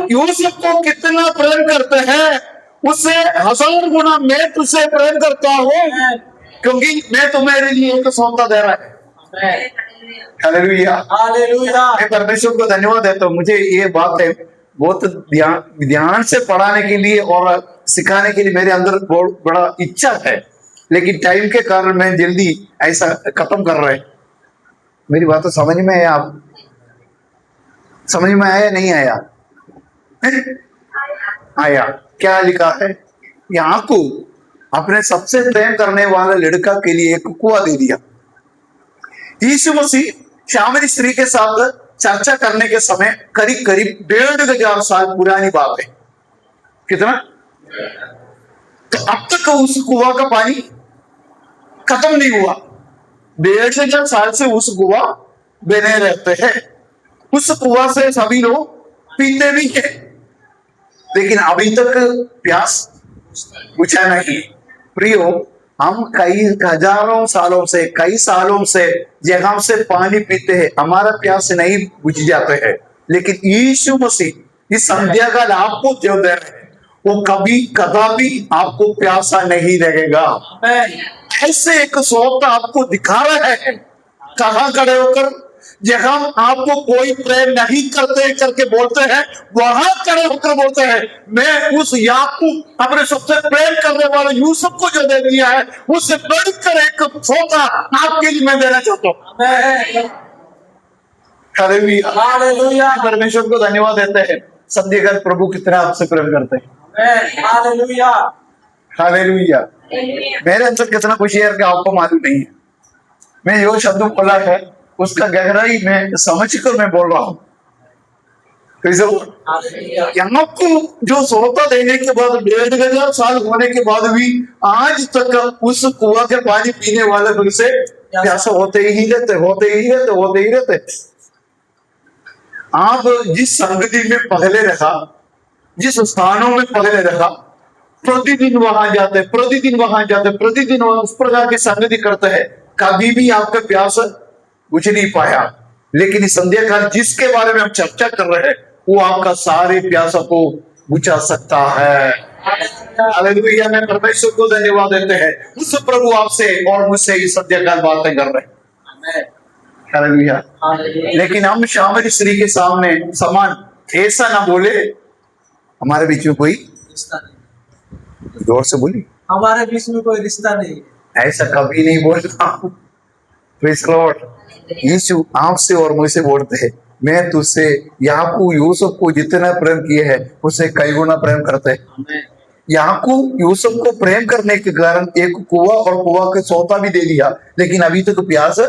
यूसुफ को कितना प्रेम करते हैं, उससे 1000 गुना मैं तुझसे प्रेम करता हूँ, क्योंकि मैं तुम्हारे लिए एक सौदा दे रहा है। Hallelujah, hallelujah. मैं परमेश्वर को धन्यवाद देता हूँ। मुझे ये बात है बहुत ध्यान से पढ़ाने के लिए और सिखाने के लिए मेरे अंदर बहुत बड़ा इच्छा है, लेकिन टाइम के कारण मैं जल्दी ऐसा खत्म कर रहे हैं। मेरी बात तो समझ में आया? आप समझ में आया नहीं आया? आया। क्या लिखा है? याकूब अपने सबसे प्रेम करने वाले लड़का के लिए एक कुआं दे दिया। यीशु मसीह शामरी स्त्री के साथ चर्चा करने के समय करीब करीब 1500 साल पुरानी बात है। कितना? तो अब तक उस कुआं का पानी खत्म नहीं हुआ। 1500 साल से उस कुआं बने रहते हैं। उस कुआं से सभी लोग पीते भी हैं, लेकिन अभी तक प्यास बुझा नहीं। प्रियो, हम कई हजारों सालों से, कई सालों से जगह से पानी पीते हैं, हमारा प्यास नहीं बुझ जाते हैं, लेकिन यीशु मसीह इस संध्या काल आपको जो दे रहे हैं, वो कभी कदापि आपको प्यासा नहीं लगेगा। ऐसे एक सोता आपको दिखा रहा है। कहां खड़े होकर? जहां आपको कोई प्रेम नहीं करते करके बोलते हैं, वहां खड़े होकर बोलते हैं, मैं उस याकूब अपने सबसे प्रेम करने वाले यूसुफ को जो दे दिया है, उससे बढ़कर एक सोता आपके लिए मैं देना चाहता हूं। Hallelujah, hallelujah. परमेश्वर को धन्यवाद देते हैं। संध्याकाल प्रभु कितना आपसे प्रेम करते हैं। Hallelujah, hallelujah. मेरे अंदर कितना खुशी है कि आपको मालूम नहीं है। मैं जो शब्द बोला है उसका गहराई में समझ कर मैं बोल रहा हूं। यहाँ को जो सोता देने के बाद 1500 साल होने के बाद भी आज तक उस कुआं के पानी पीने वाले फिर से प्यासा होते ही रहते। आप जिस संगति में पहले रखा, जिस स्थानों में पहले रखा, प्रतिदिन वहां जाते, प्रतिदिन उस प्रकार की संगति करते हैं, कभी भी आपका प्यास बुझ नहीं पाया। लेकिन इस संध्या काल जिसके बारे में हम चर्चा कर रहे हैं, वो आपका सारे प्यासों को बुझा सकता है। हालेलुया। मैं परमेश्वर को धन्यवाद देते हैं। उस प्रभु आपसे और मुझसे इस संध्या काल बातें कर रहे हैं। हालेलुया। लेकिन हम शामरी स्त्री के सामने समान ऐसा ना बोले, हमारे बीच में कोई रिश्ता नहीं। जोर से बोली, हमारे बीच में कोई रिश्ता नहीं। ऐसा कभी नहीं बोलता। Praise Lord. यीशु आपसे और मुझसे बोलते हैं, मैं तुझसे याकूब यूसुफ को जितना प्रेम किए है उससे कई गुना प्रेम करते हैं। याकूब यूसुफ को प्रेम करने के कारण एक कुआं और कुआं के सोता भी दे दिया, लेकिन अभी तक प्यास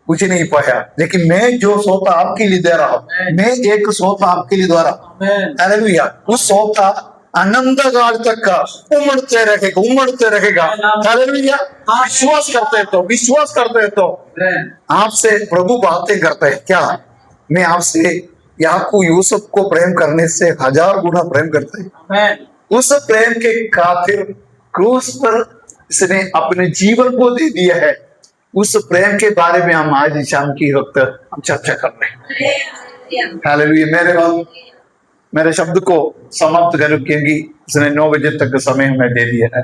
कुछ नहीं पाया। लेकिन मैं जो सोता आपके लिए दे रहा हूं, मैं एक सोता आपके लिए दे रहा हूं। हालेलुया। उस सोता अनंत काल तक का उमड़ते रहेगा। हालेलुया। विश्वास करते हैं तो आपसे प्रभु बातें करते हैं। क्या मैं आपसे याकूब यूसुफ को प्रेम करने से 1000 गुना प्रेम करते हैं। उस प्रेम के खातिर क्रूस पर इसने अपने जीवन को दे दिया है। उस प्रेम के बारे में हम आज शाम की वक्त हम चर्चा कर रहे हैं। हालेलुया। मेरे शब्द को समाप्त करो, क्योंकि उसने 9 बजे तक का समय हमें दे दिया है।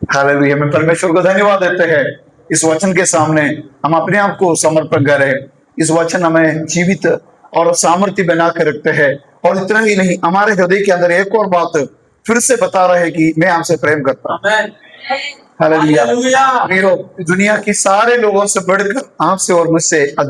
हालेलुया। मैं परमेश्वर को धन्यवाद देते हैं। इस वचन के सामने हम अपने आप को समर्पण करें। इस वचन हमें जीवित और सामर्थ्य बना के रखते हैं। और इतना ही नहीं, हमारे हृदय के अंदर एक और बात फिर से बता रहे कि मैं आपसे प्रेम करता हूं। हालेलुया। दुनिया के सारे लोगों से बढ़कर आपसे और मुझसे